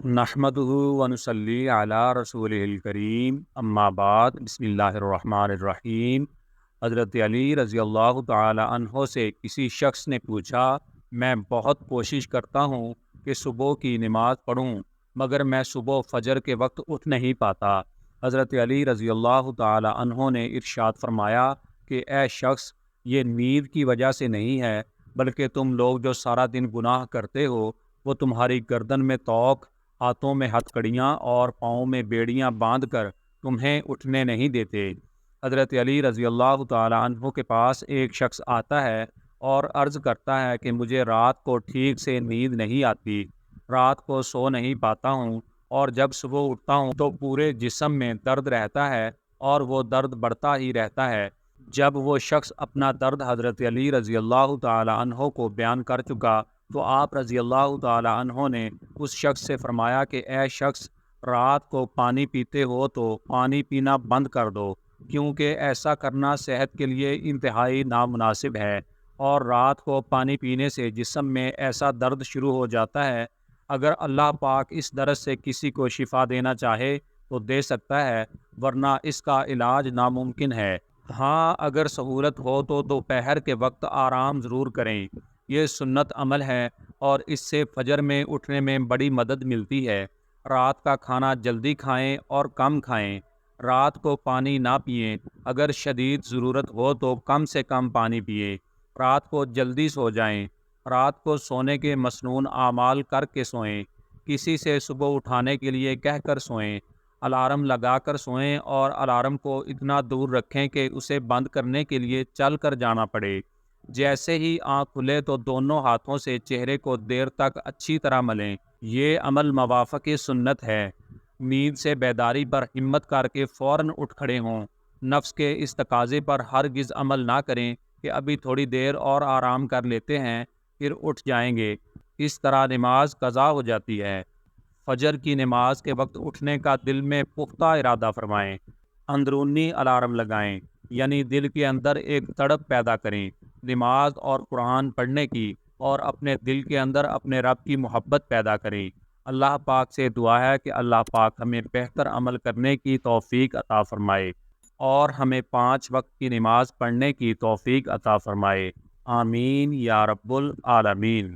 نحمدہ ونصلی علی رسولہ الکریم اما بعد بسم اللہ الرحمن الرحیم۔ حضرت علی رضی اللہ تعالی عنہ سے کسی شخص نے پوچھا، میں بہت کوشش کرتا ہوں کہ صبح کی نماز پڑھوں مگر میں صبح فجر کے وقت اٹھ نہیں پاتا۔ حضرت علی رضی اللہ تعالی عنہ نے ارشاد فرمایا کہ اے شخص، یہ نیند کی وجہ سے نہیں ہے بلکہ تم لوگ جو سارا دن گناہ کرتے ہو وہ تمہاری گردن میں توق، ہاتھوں میں ہتھکڑیاں اور پاؤں میں بیڑیاں باندھ کر تمہیں اٹھنے نہیں دیتے۔ حضرت علی رضی اللہ تعالی عنہ کے پاس ایک شخص آتا ہے اور عرض کرتا ہے کہ مجھے رات کو ٹھیک سے نیند نہیں آتی، رات کو سو نہیں پاتا ہوں اور جب صبح اٹھتا ہوں تو پورے جسم میں درد رہتا ہے اور وہ درد بڑھتا ہی رہتا ہے۔ جب وہ شخص اپنا درد حضرت علی رضی اللہ تعالی عنہ کو بیان کر چکا تو آپ رضی اللہ تعالی عنہ نے اس شخص سے فرمایا کہ اے شخص، رات کو پانی پیتے ہو تو پانی پینا بند کر دو، کیونکہ ایسا کرنا صحت کے لیے انتہائی نامناسب ہے، اور رات کو پانی پینے سے جسم میں ایسا درد شروع ہو جاتا ہے، اگر اللہ پاک اس درد سے کسی کو شفا دینا چاہے تو دے سکتا ہے، ورنہ اس کا علاج ناممکن ہے۔ ہاں، اگر سہولت ہو تو دوپہر کے وقت آرام ضرور کریں، یہ سنت عمل ہے اور اس سے فجر میں اٹھنے میں بڑی مدد ملتی ہے۔ رات کا کھانا جلدی کھائیں اور کم کھائیں، رات کو پانی نہ پئیں، اگر شدید ضرورت ہو تو کم سے کم پانی پئیں، رات کو جلدی سو جائیں، رات کو سونے کے مسنون اعمال کر کے سوئیں، کسی سے صبح اٹھانے کے لیے کہہ کر سوئیں، الارم لگا کر سوئیں اور الارم کو اتنا دور رکھیں کہ اسے بند کرنے کے لیے چل کر جانا پڑے۔ جیسے ہی آنکھ کھلے تو دونوں ہاتھوں سے چہرے کو دیر تک اچھی طرح ملیں، یہ عمل موافق سنت ہے۔ نیند سے بیداری پر ہمت کر کے فوراً اٹھ کھڑے ہوں، نفس کے اس تقاضے پر ہرگز عمل نہ کریں کہ ابھی تھوڑی دیر اور آرام کر لیتے ہیں پھر اٹھ جائیں گے، اس طرح نماز قضا ہو جاتی ہے۔ فجر کی نماز کے وقت اٹھنے کا دل میں پختہ ارادہ فرمائیں، اندرونی الارم لگائیں، یعنی دل کے اندر ایک تڑپ پیدا کریں نماز اور قرآن پڑھنے کی، اور اپنے دل کے اندر اپنے رب کی محبت پیدا کریں۔ اللہ پاک سے دعا ہے کہ اللہ پاک ہمیں بہتر عمل کرنے کی توفیق عطا فرمائے اور ہمیں 5 وقت کی نماز پڑھنے کی توفیق عطا فرمائے۔ آمین یا رب العالمین۔